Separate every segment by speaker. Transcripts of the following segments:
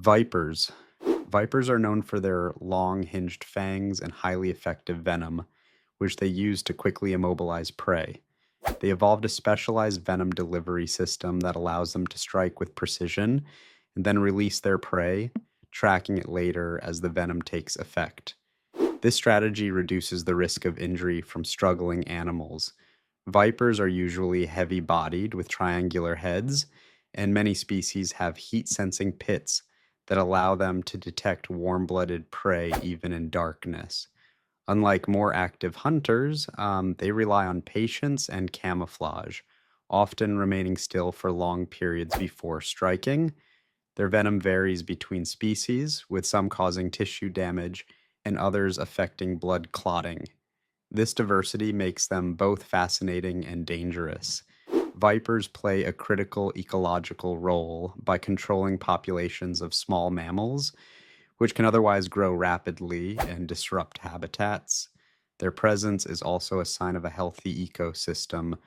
Speaker 1: Vipers. Vipers are known for their long hinged fangs and highly effective venom, which they use to quickly immobilize prey. They evolved a specialized venom delivery system that allows them to strike with precision and then release their prey, tracking it later as the venom takes effect. This strategy reduces the risk of injury from struggling animals. Vipers are usually heavy bodied with triangular heads, and many species have heat sensing pits that allow them to detect warm blooded prey even in darkness. Unlike more active hunters, they rely on patience and camouflage, often remaining still for long periods before striking. Their venom varies between species, with some causing tissue damage and others affecting blood clotting. This diversity makes them both fascinating and dangerous. Vipers play a critical ecological role by controlling populations of small mammals, which can otherwise grow rapidly and disrupt habitats. Their presence is also a sign of a healthy ecosystem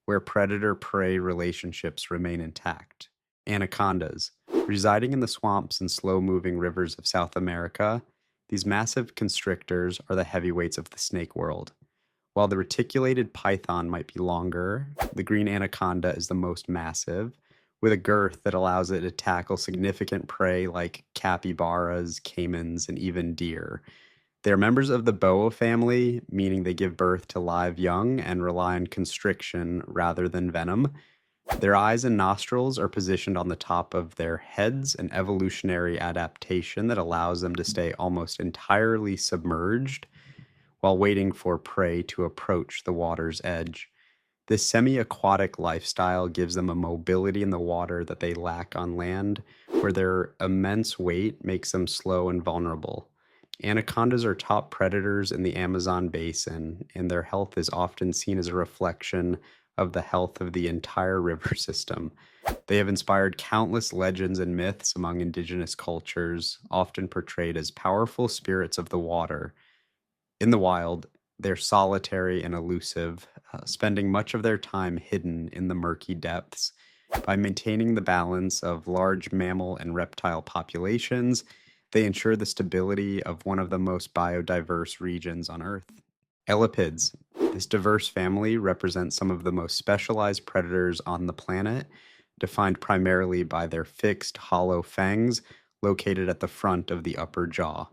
Speaker 1: where predator prey relationships remain intact. Anacondas. Residing in the swamps and slow moving rivers of South America, these massive constrictors are the heavyweights of the snake world. While the reticulated python might be longer, the green anaconda is the most massive, with a girth that allows it to tackle significant prey like capybaras, caimans, and even deer. They're members of the boa family, meaning they give birth to live young and rely on constriction rather than venom. Their eyes and nostrils are positioned on the top of their heads, an evolutionary adaptation that allows them to stay almost entirely submerged while waiting for prey to approach the water's edge. This semi aquatic lifestyle gives them a mobility in the water that they lack on land, where their immense weight makes them slow and vulnerable. Anacondas are top predators in the Amazon basin, and their health is often seen as a reflection of the health of the entire river system. They have inspired countless legends and myths among indigenous cultures, often portrayed as powerful spirits of the water. In the wild, they're solitary and elusive, spending much of their time hidden in the murky depths. By maintaining the balance of large mammal and reptile populations, they ensure the stability of one of the most biodiverse regions on Earth. Elapids. This diverse family represents some of the most specialized predators on the planet, defined primarily by their fixed, hollow fangs located at the front of the upper jaw.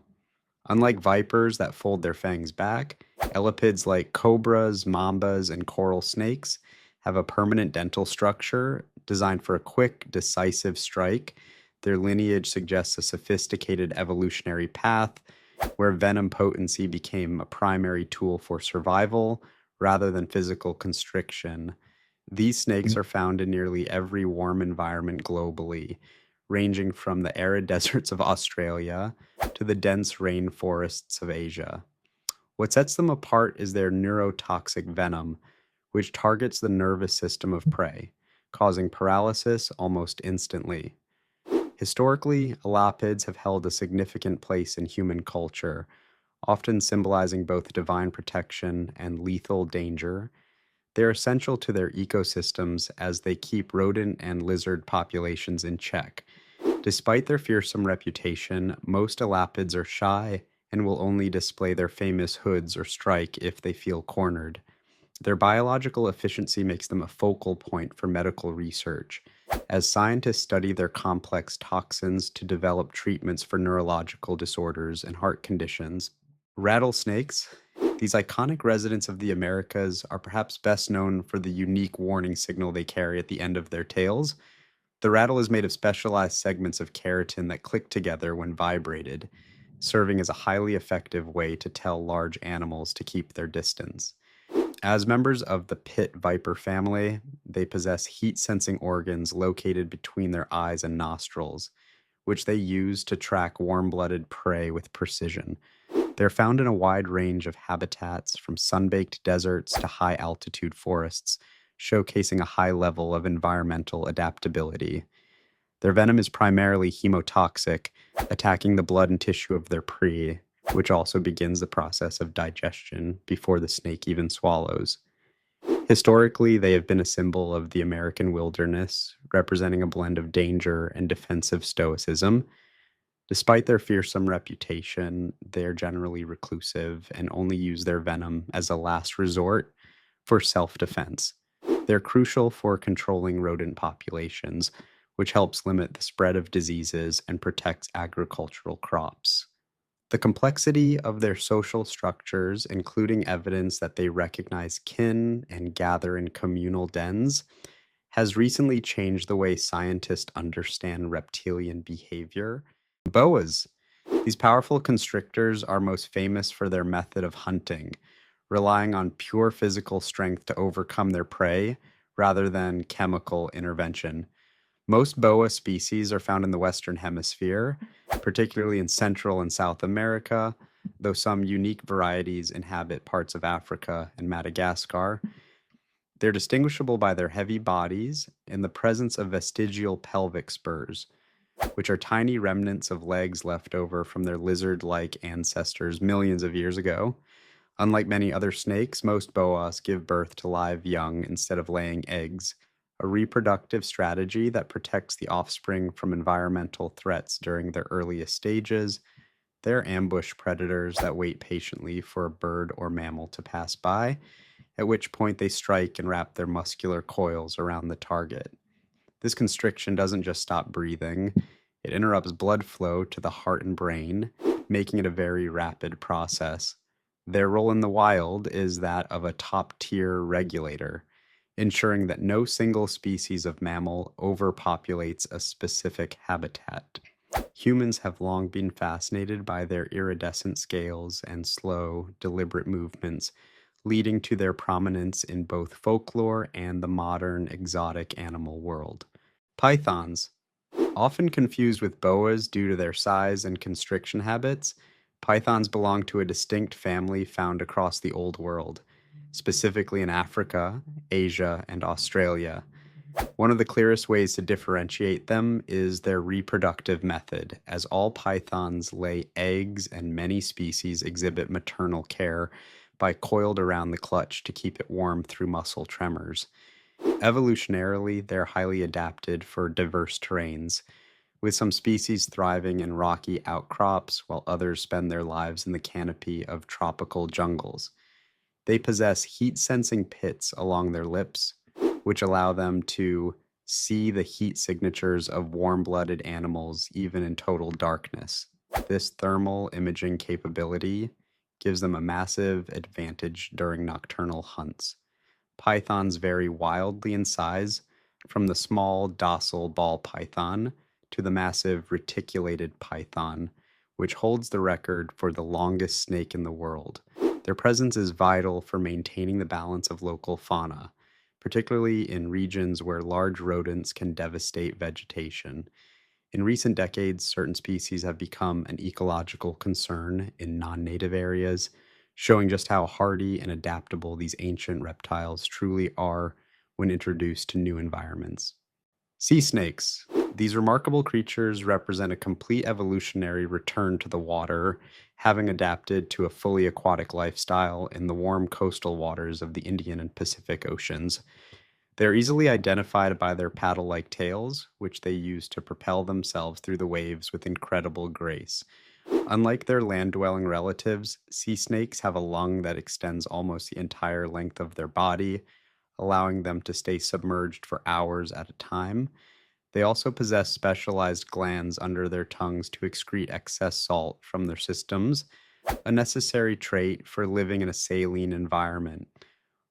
Speaker 1: Unlike vipers that fold their fangs back, elapids like cobras, mambas, and coral snakes have a permanent dental structure designed for a quick, decisive strike. Their lineage suggests a sophisticated evolutionary path where venom potency became a primary tool for survival rather than physical constriction. These snakes are found in nearly every warm environment globally, ranging from the arid deserts of Australia to the dense rainforests of Asia. What sets them apart is their neurotoxic venom, which targets the nervous system of prey, causing paralysis almost instantly. Historically, elapids have held a significant place in human culture, often symbolizing both divine protection and lethal danger. They're essential to their ecosystems as they keep rodent and lizard populations in check. Despite their fearsome reputation, most elapids are shy and will only display their famous hoods or strike if they feel cornered. Their biological efficiency makes them a focal point for medical research, as scientists study their complex toxins to develop treatments for neurological disorders and heart conditions. Rattlesnakes, these iconic residents of the Americas, are perhaps best known for the unique warning signal they carry at the end of their tails. The rattle is made of specialized segments of keratin that click together when vibrated, serving as a highly effective way to tell large animals to keep their distance. As members of the pit viper family, they possess heat sensing organs located between their eyes and nostrils, which they use to track warm blooded prey with precision. They're found in a wide range of habitats, from sun-baked deserts to high-altitude forests, showcasing a high level of environmental adaptability. Their venom is primarily hemotoxic, attacking the blood and tissue of their prey, which also begins the process of digestion before the snake even swallows. Historically, they have been a symbol of the American wilderness, representing a blend of danger and defensive stoicism. Despite their fearsome reputation, they're generally reclusive and only use their venom as a last resort for self defense. They're crucial for controlling rodent populations, which helps limit the spread of diseases and protects agricultural crops. The complexity of their social structures, including evidence that they recognize kin and gather in communal dens, has recently changed the way scientists understand reptilian behavior. Boas. These powerful constrictors are most famous for their method of hunting, relying on pure physical strength to overcome their prey rather than chemical intervention. Most boa species are found in the Western Hemisphere, particularly in Central and South America, though some unique varieties inhabit parts of Africa and Madagascar. They're distinguishable by their heavy bodies and the presence of vestigial pelvic spurs, which are tiny remnants of legs left over from their lizard like ancestors millions of years ago. Unlike many other snakes, most boas give birth to live young instead of laying eggs, a reproductive strategy that protects the offspring from environmental threats during their earliest stages. They're ambush predators that wait patiently for a bird or mammal to pass by, at which point they strike and wrap their muscular coils around the target. This constriction doesn't just stop breathing, it interrupts blood flow to the heart and brain, making it a very rapid process. Their role in the wild is that of a top tier regulator, ensuring that no single species of mammal overpopulates a specific habitat. Humans have long been fascinated by their iridescent scales and slow, deliberate movements, leading to their prominence in both folklore and the modern exotic animal world. Pythons, often confused with boas due to their size and constriction habits, pythons belong to a distinct family found across the Old World, specifically in Africa, Asia, and Australia. One of the clearest ways to differentiate them is their reproductive method, as all pythons lay eggs and many species exhibit maternal care by coiled around the clutch to keep it warm through muscle tremors. Evolutionarily, they're highly adapted for diverse terrains, with some species thriving in rocky outcrops while others spend their lives in the canopy of tropical jungles. They possess heat sensing pits along their lips, which allow them to see the heat signatures of warm blooded animals even in total darkness. This thermal imaging capability gives them a massive advantage during nocturnal hunts. Pythons vary wildly in size, from the small, docile ball python to the massive reticulated python, which holds the record for the longest snake in the world. Their presence is vital for maintaining the balance of local fauna, particularly in regions where large rodents can devastate vegetation. In recent decades, certain species have become an ecological concern in non native areas, showing just how hardy and adaptable these ancient reptiles truly are when introduced to new environments. Sea snakes. These remarkable creatures represent a complete evolutionary return to the water, having adapted to a fully aquatic lifestyle in the warm coastal waters of the Indian and Pacific Oceans. They're easily identified by their paddle like tails, which they use to propel themselves through the waves with incredible grace. Unlike their land dwelling relatives, sea snakes have a lung that extends almost the entire length of their body, allowing them to stay submerged for hours at a time. They also possess specialized glands under their tongues to excrete excess salt from their systems, a necessary trait for living in a saline environment.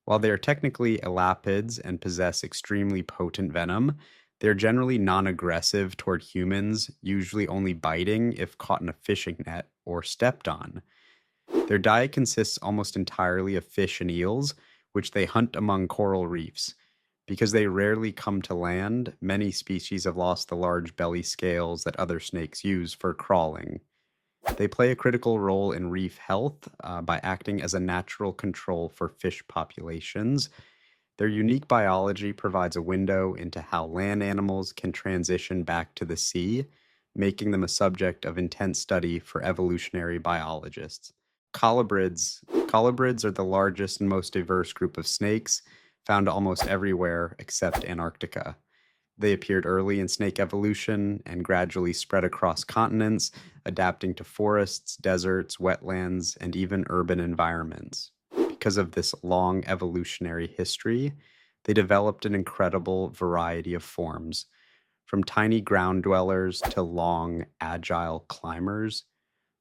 Speaker 1: While they are technically elapids and possess extremely potent venom, they're generally non aggressive toward humans, usually only biting if caught in a fishing net or stepped on. Their diet consists almost entirely of fish and eels, which they hunt among coral reefs. Because they rarely come to land, many species have lost the large belly scales that other snakes use for crawling. They play a critical role in reef health by acting as a natural control for fish populations. Their unique biology provides a window into how land animals can transition back to the sea, making them a subject of intense study for evolutionary biologists. Colubrids. Colubrids are the largest and most diverse group of snakes, found almost everywhere except Antarctica. They appeared early in snake evolution and gradually spread across continents, adapting to forests, deserts, wetlands, and even urban environments. Because of this long evolutionary history, they developed an incredible variety of forms, from tiny ground dwellers to long, agile climbers.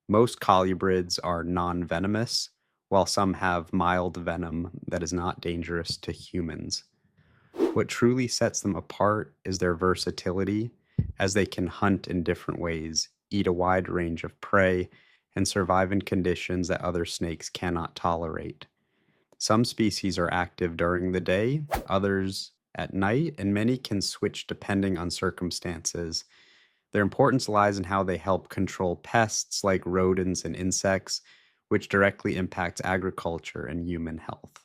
Speaker 1: Most colubrids are non venomous, while some have mild venom that is not dangerous to humans. What truly sets them apart is their versatility, as they can hunt in different ways, eat a wide range of prey, and survive in conditions that other snakes cannot tolerate. Some species are active during the day, others at night, and many can switch depending on circumstances. Their importance lies in how they help control pests like rodents and insects, which directly impacts agriculture and human health.